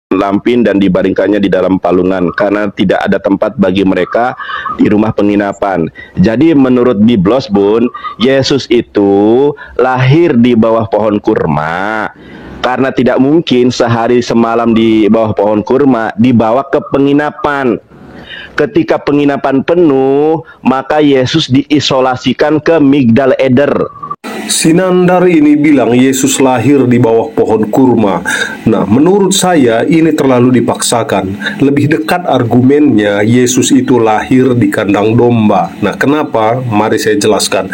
lampin dan dibaringkannya di dalam palungan karena tidak ada tempat bagi mereka di rumah penginapan. Jadi menurut Biblos Bun, Yesus itu lahir di bawah pohon kurma karena tidak mungkin sehari semalam di bawah pohon kurma dibawa ke penginapan. Ketika penginapan penuh, maka Yesus diisolasikan ke Migdal Eder. Sinandar ini bilang Yesus lahir di bawah pohon kurma. Nah, menurut saya ini terlalu dipaksakan. Lebih dekat argumennya Yesus itu lahir di kandang domba. Nah, kenapa? Mari saya jelaskan.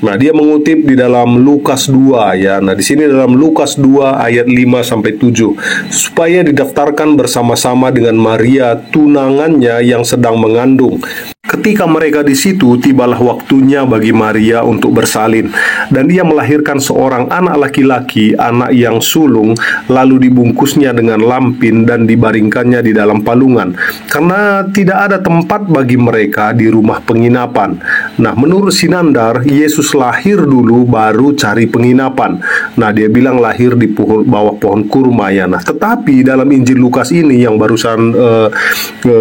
Nah, dia mengutip di dalam Lukas 2 ya. Nah, di sini dalam Lukas 2 ayat 5 sampai 7, supaya didaftarkan bersama-sama dengan Maria tunangannya yang sedang mengandung. Ketika mereka di situ, tibalah waktunya bagi Maria untuk bersalin, dan ia melahirkan seorang anak laki-laki, anak yang sulung, lalu dibungkusnya dengan lampin dan dibaringkannya di dalam palungan, karena tidak ada tempat bagi mereka di rumah penginapan. Nah, menurut Sinandar, Yesus lahir dulu baru cari penginapan. Nah, dia bilang lahir di bawah pohon kurma ya. Nah, tetapi dalam Injil Lukas ini yang barusan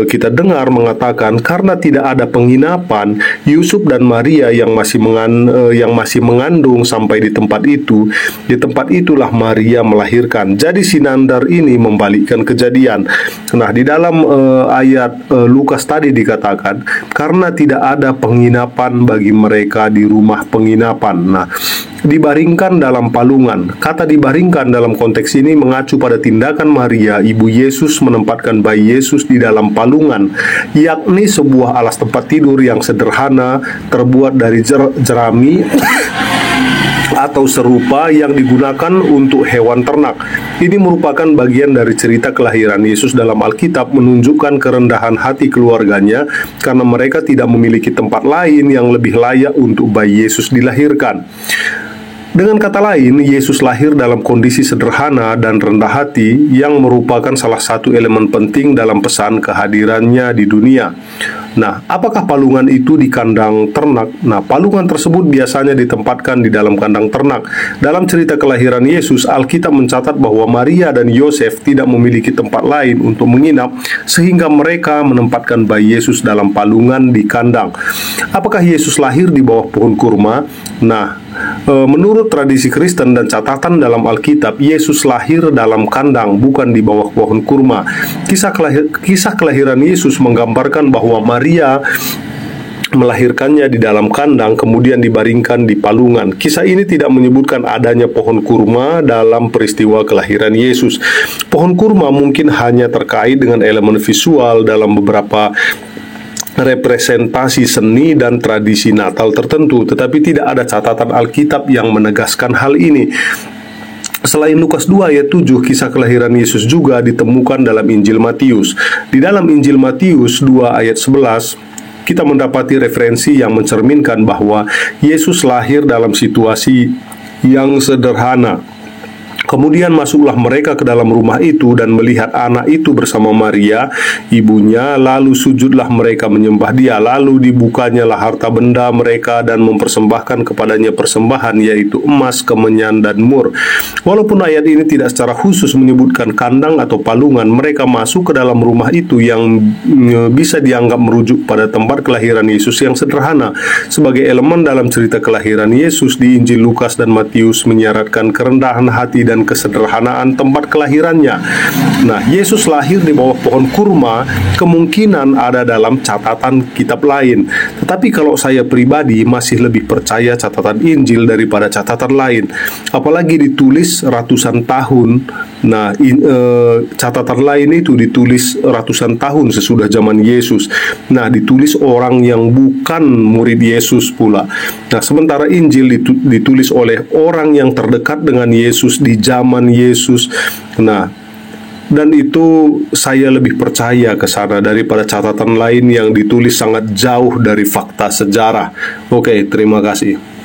kita dengar mengatakan karena tidak ada penginapan, Yusuf dan Maria yang masih mengandung sampai di tempat itu. Di tempat itulah Maria melahirkan. Jadi Sinandar ini membalikkan kejadian. Nah, di dalam ayat Lukas tadi dikatakan karena tidak ada penginapan bagi mereka di rumah penginapan. Nah, dibaringkan dalam palungan. Kata dibaringkan dalam konteks ini mengacu pada tindakan Maria, ibu Yesus, menempatkan bayi Yesus di dalam palungan, yakni sebuah alas tempat tidur yang sederhana terbuat dari jerami atau serupa yang digunakan untuk hewan ternak. Ini merupakan bagian dari cerita kelahiran Yesus dalam Alkitab, menunjukkan kerendahan hati keluarganya karena mereka tidak memiliki tempat lain yang lebih layak untuk bayi Yesus dilahirkan. Dengan kata lain, Yesus lahir dalam kondisi sederhana dan rendah hati yang merupakan salah satu elemen penting dalam pesan kehadirannya di dunia. Nah, apakah palungan itu di kandang ternak? Nah, palungan tersebut biasanya ditempatkan di dalam kandang ternak. Dalam cerita kelahiran Yesus, Alkitab mencatat bahwa Maria dan Yosef tidak memiliki tempat lain untuk menginap, sehingga mereka menempatkan bayi Yesus dalam palungan di kandang. Apakah Yesus lahir di bawah pohon kurma? Nah, menurut tradisi Kristen dan catatan dalam Alkitab, Yesus lahir dalam kandang, bukan di bawah pohon kurma. Kisah kelahiran Yesus menggambarkan bahwa Maria melahirkannya di dalam kandang, kemudian dibaringkan di palungan. Kisah ini tidak menyebutkan adanya pohon kurma dalam peristiwa kelahiran Yesus. Pohon kurma mungkin hanya terkait dengan elemen visual dalam beberapa representasi seni dan tradisi Natal tertentu, tetapi tidak ada catatan Alkitab yang menegaskan hal ini. Selain Lukas 2 ayat 7, kisah kelahiran Yesus juga ditemukan dalam Injil Matius. Di dalam Injil Matius 2 ayat 11, kita mendapati referensi yang mencerminkan bahwa Yesus lahir dalam situasi yang sederhana. Kemudian masuklah mereka ke dalam rumah itu dan melihat anak itu bersama Maria, ibunya, lalu sujudlah mereka menyembah dia, lalu dibukanyalah harta benda mereka dan mempersembahkan kepadanya persembahan, yaitu emas, kemenyan, dan mur. Walaupun ayat ini tidak secara khusus menyebutkan kandang atau palungan, mereka masuk ke dalam rumah itu yang bisa dianggap merujuk pada tempat kelahiran Yesus yang sederhana. Sebagai elemen dalam cerita kelahiran Yesus di Injil Lukas dan Matius menyiratkan kerendahan hati dan kesederhanaan tempat kelahirannya. Nah, Yesus lahir di bawah pohon kurma kemungkinan ada dalam catatan kitab lain. Tetapi kalau saya pribadi masih lebih percaya catatan Injil daripada catatan lain. Apalagi ditulis ratusan tahun. Nah, catatan lain itu ditulis ratusan tahun sesudah zaman Yesus. Nah, ditulis orang yang bukan murid Yesus pula. Nah, sementara Injil ditulis oleh orang yang terdekat dengan Yesus di zaman Yesus. Nah, dan itu saya lebih percaya ke sana daripada catatan lain yang ditulis sangat jauh dari fakta sejarah. Oke, terima kasih.